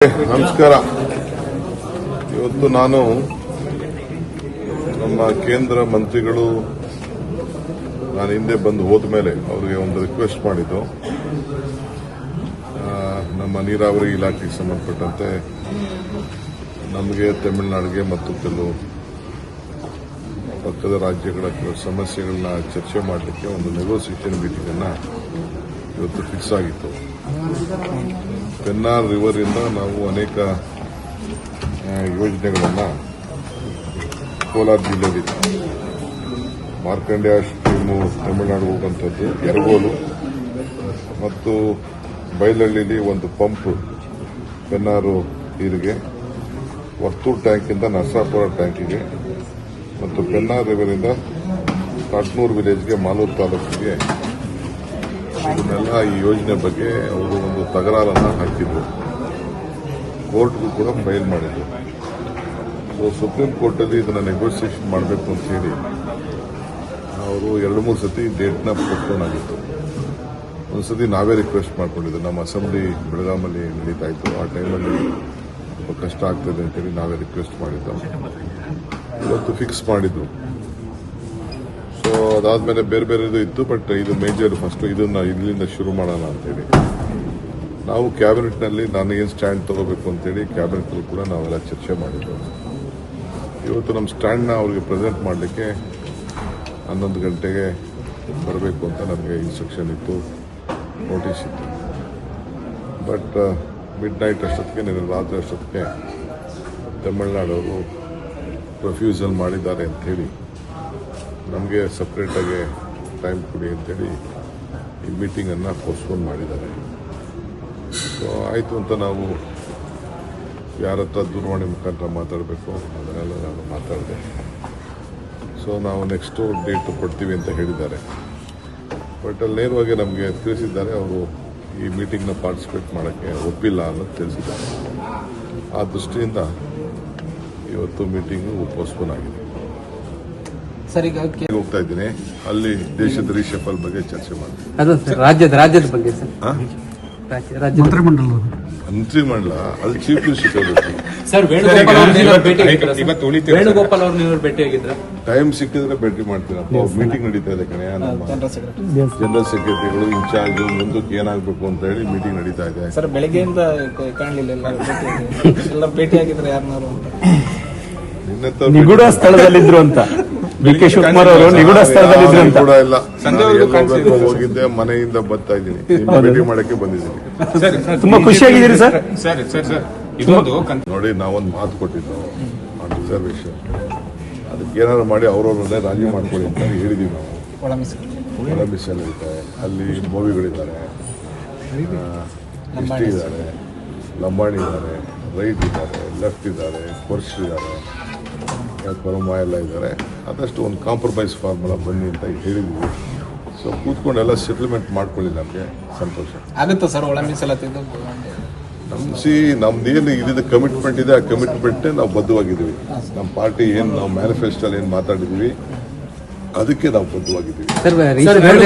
ನಮಸ್ಕಾರ. ಇವತ್ತು ನಾನು ನಮ್ಮ ಕೇಂದ್ರ ಮಂತ್ರಿಗಳು ನಾನು ಹಿಂದೆ ಬಂದು ಹೋದ ಮೇಲೆ ಅವರಿಗೆ ಒಂದು ರಿಕ್ವೆಸ್ಟ್ ಮಾಡಿದ್ದು, ನಮ್ಮ ನೀರಾವರಿ ಇಲಾಖೆಗೆ ಸಂಬಂಧಪಟ್ಟಂತೆ ನಮಗೆ ತಮಿಳುನಾಡಿಗೆ ಮತ್ತು ಕೆಲವು ಪಕ್ಕದ ರಾಜ್ಯಗಳ ಕೆಲವು ಸಮಸ್ಯೆಗಳನ್ನ ಚರ್ಚೆ ಮಾಡಲಿಕ್ಕೆ ಒಂದು ನೆಗೋಸಿಯೇಷನ್ ಮೀಟಿಂಗ್ ಅನ್ನು ಇವತ್ತು ಫಿಕ್ಸ್ ಆಗಿತ್ತು. ಪೆನ್ನಾರ್ ರಿವರ್ ಇಂದ ನಾವು ಅನೇಕ ಯೋಜನೆಗಳನ್ನು ಕೋಲಾರ ಜಿಲ್ಲೆಯಲ್ಲಿ ಮಾರ್ಕಂಡ್ಯ ಸ್ಟ್ರೀಮು ತಮಿಳುನಾಡು ಹೋಗುವಂಥದ್ದು, ಯರಗೋಲು ಮತ್ತು ಬೈಲಹಳ್ಳಿಲಿ ಒಂದು ಪಂಪ್ ಪೆನ್ನಾರು ನೀರಿಗೆ, ವರ್ತೂರು ಟ್ಯಾಂಕಿಂದ ನರಸಾಪುರ ಟ್ಯಾಂಕಿಗೆ ಮತ್ತು ಪೆನ್ನಾರ್ ರಿವರಿಂದ ಕಾಟ್ನೂರು ವಿಲೇಜ್ಗೆ, ಮಾಲೂರು ತಾಲೂಕಿಗೆ ಇದನ್ನೆಲ್ಲ ಈ ಯೋಜನೆ ಬಗ್ಗೆ ಅವರು ಒಂದು ತಕರಾರನ್ನು ಹಾಕಿದ್ರು. ಕೋರ್ಟ್ಗೂ ಕೂಡ ಫೈಲ್ ಮಾಡಿದ್ರು. ಸೊ ಸುಪ್ರೀಂ ಕೋರ್ಟಲ್ಲಿ ಇದನ್ನು ನೆಗೋಸಿಯೇಷನ್ ಮಾಡಬೇಕು ಅಂತ ಹೇಳಿ ಅವರು 2-3 ಸತಿ ಡೇಟ್ನ ಪೋಸ್ಟ್ಪೋನ್ ಆಗಿತ್ತು. ಒಂದು ಸತಿ ನಾವೇ ರಿಕ್ವೆಸ್ಟ್ ಮಾಡ್ಕೊಂಡಿದ್ದು, ನಮ್ಮ ಅಸೆಂಬ್ಲಿ ಬೆಳಗಾಮಲ್ಲಿ ನಡೀತಾ ಇತ್ತು, ಆ ಟೈಮಲ್ಲಿ ಸ್ವಲ್ಪ ಕಷ್ಟ ಆಗ್ತದೆ ಅಂತೇಳಿ ನಾವೇ ರಿಕ್ವೆಸ್ಟ್ ಮಾಡಿದ್ದು. ಇವತ್ತು ಫಿಕ್ಸ್ ಮಾಡಿದ್ರು. ಸೊ ಅದಾದ್ಮೇಲೆ ಬೇರೆ ಬೇರೆದು ಇತ್ತು, ಬಟ್ ಇದು ಮೇಜರ್ ಫಸ್ಟ್ ಇದನ್ನ ಇಲ್ಲಿಂದ ಶುರು ಮಾಡೋಣ ಅಂತೇಳಿ ನಾವು ಕ್ಯಾಬಿನೆಟ್ನಲ್ಲಿ ನಾನು ಏನು ಸ್ಟ್ಯಾಂಡ್ ತಗೋಬೇಕು ಅಂತೇಳಿ ಕ್ಯಾಬಿನೆಟ್ನಲ್ಲಿ ಕೂಡ ನಾವೆಲ್ಲ ಚರ್ಚೆ ಮಾಡಿದ್ದು. ಇವತ್ತು ನಮ್ಮ ಸ್ಟ್ಯಾಂಡ್ನ ಅವ್ರಿಗೆ ಪ್ರೆಸೆಂಟ್ ಮಾಡಲಿಕ್ಕೆ 11 ಗಂಟೆಗೆ ಬರಬೇಕು ಅಂತ ನಮಗೆ ಇನ್ಸ್ಟ್ರಕ್ಷನ್ ಇತ್ತು, ನೋಟಿಸ್ ಇತ್ತು. ಬಟ್ ಮಿಡ್ ನೈಟ್ ಅಷ್ಟೊತ್ತಿಗೆ, ನಿನ್ನೆ ರಾತ್ರಿ ಅಷ್ಟೊತ್ತಿಗೆ ತಮಿಳುನಾಡವರು ರೆಫ್ಯೂಸಲ್ ಮಾಡಿದ್ದಾರೆ ಅಂಥೇಳಿ ನಮಗೆ ಸಪ್ರೇಟಾಗಿ ಟೈಮ್ ಕೊಡಿ ಅಂತೇಳಿ ಈ ಮೀಟಿಂಗನ್ನು ಪೋಸ್ಟ್ಪೋನ್ ಮಾಡಿದ್ದಾರೆ. ಸೊ ಆಯಿತು ಅಂತ ನಾವು ಯಾರ ಹತ್ರ ದೂರವಾಣಿ ಮುಖಾಂತರ ಮಾತಾಡಬೇಕು ಅದನ್ನೆಲ್ಲ ನಾನು ಮಾತಾಡಿದೆ. ಸೊ ನಾವು ನೆಕ್ಸ್ಟು ಡೇಟ್ ಕೊಡ್ತೀವಿ ಅಂತ ಹೇಳಿದ್ದಾರೆ. ಬಟ್ ಅಲ್ಲಿ ನೇರವಾಗಿ ನಮಗೆ ತಿಳಿಸಿದ್ದಾರೆ, ಅವರು ಈ ಮೀಟಿಂಗ್ನ ಪಾರ್ಟಿಸಿಪೇಟ್ ಮಾಡೋಕ್ಕೆ ಒಪ್ಪಿಲ್ಲ ಅನ್ನೋದು ತಿಳಿಸಿದ್ದಾರೆ. ಆ ದೃಷ್ಟಿಯಿಂದ ಇವತ್ತು ಮೀಟಿಂಗು ಪೋಸ್ಟ್ಪೋನ್ ಆಗಿದೆ. ಹೋಗ್ತಾ ಇದ್ದೀನಿ, ಅಲ್ಲಿ ದೇಶದ ರಿಷಫಲ್ ಬಗ್ಗೆ ಚರ್ಚೆ ಮಾಡ್ತೀನಿ. ರಾಜ್ಯದ ಬಗ್ಗೆ ಮಂತ್ರಿಮಂಡಲ ಅಲ್ಲಿ ಚೀಫ್ ಮಿನಿಸ್ಟರ್ ಸರ್, ವೇಣುಗೋಪಾಲ್ ಅವರು ನೀವು ಭೇಟಿಯಾಗಿದ್ರ? ಟೈಮ್ ಸಿಕ್ಕಿದ್ರೆ ಭೇಟಿ ಮಾಡ್ತೀನಪ್ಪ. ಮೀಟಿಂಗ್ ನಡೀತಾ ಇದೆ ಕಣೆ, ನಮ್ಮ ಜನರಲ್ ಸೆಕ್ರೆಟರಿಗಳು ಇನ್ಚಾರ್ಜ್ ಮುಂದಕ್ಕೆ ಏನಾಗಬೇಕು ಅಂತ ಹೇಳಿ ಮೀಟಿಂಗ್ ನಡೀತಾ ಇದೆ. ಸರ್, ಬೆಳಗ್ಗೆಯಿಂದ ಕಾಣಲಿಲ್ಲ, ಎಲ್ಲ ಭೇಟಿಯಾಗಿದ್ರೆ ಯಾರನ್ನಾರು ನಿಗೂಢ ಸ್ಥಳದಲ್ಲಿದ್ರು ಅಂತ ಡಿ.ಕೆ. ಶಿವಕುಮಾರ್ ಅವರು ನಿಗೂಢ ಸ್ಥಳದಲ್ಲಿದ್ರು ಅಂತ ಕೂಡ ಇಲ್ಲ. ಹೋಗಿದ್ದೆ, ಮನೆಯಿಂದ ಬರ್ತಾ ಇದ್ದೀನಿ, ಭೇಟಿ ಮಾಡಕ್ಕೆ ಬಂದಿದ್ದೀನಿ. ತುಂಬಾ ಖುಷಿಯಾಗಿದ್ದೀರಿ ಸರ್? ನೋಡಿ, ನಾವೊಂದು ಮಾತು ಕೊಟ್ಟಿದ್ದು ಆ ರಿಸರ್ವೇಶನ್ ಅದಕ್ಕೆ ಏನಾದ್ರು ಮಾಡಿ ಅವ್ರವ್ರನ್ನೇ ರಾಜಿ ಮಾಡ್ಕೊಳ್ಳಿ ಅಂತ ಹೇಳಿದೀವಿ ನಾವು. ಒಳ ಮೀಸಲು ಇರ್ತಾರೆ, ಅಲ್ಲಿ ಬೋವಿಗಳಿದ್ದಾರೆ, ಇಷ್ಟಿ ಇದ್ದಾರೆ, ಲಂಬಾಣಿ ಇದ್ದಾರೆ, ರೈಟ್ ಇದ್ದಾರೆ, ಲೆಫ್ಟ್ ಇದ್ದಾರೆ, ವರ್ಷ ಇದ್ದಾರೆ, ಪರಮ ಎಲ್ಲ ಇದ್ದಾರೆ. ಅದಷ್ಟು ಒಂದು ಕಾಂಪ್ರಮೈಸ್ ಫಾರ್ಮುಲಾ ಬನ್ನಿ ಅಂತ ಹೇಳಿದ್ವಿ. ಸೊ ಕೂತ್ಕೊಂಡೆಲ್ಲ ಸೆಟಲ್ಮೆಂಟ್ ಮಾಡ್ಕೊಳ್ಳಿ, ನಮಗೆ ಸಂತೋಷ ಆಗುತ್ತೆ ಸರ್. ಒಳ ಮೀಸಲಾತಿದ್ದು ನಮ್ದೇನು ಇದಿದೆ ಕಮಿಟ್ಮೆಂಟ್ ಇದೆ, ಆ ಕಮಿಟ್ಮೆಂಟ್ ನಾವು ಬದ್ಧವಾಗಿದ್ದೀವಿ. ನಮ್ಮ ಪಾರ್ಟಿ ಏನು ನಾವು ಮ್ಯಾನಿಫೆಸ್ಟೋಲ್ಲಿ ಏನು ಮಾತಾಡಿದ್ದೀವಿ ಅದಕ್ಕೆ ನಾವು ಬದ್ಧವಾಗಿದ್ದೀವಿ.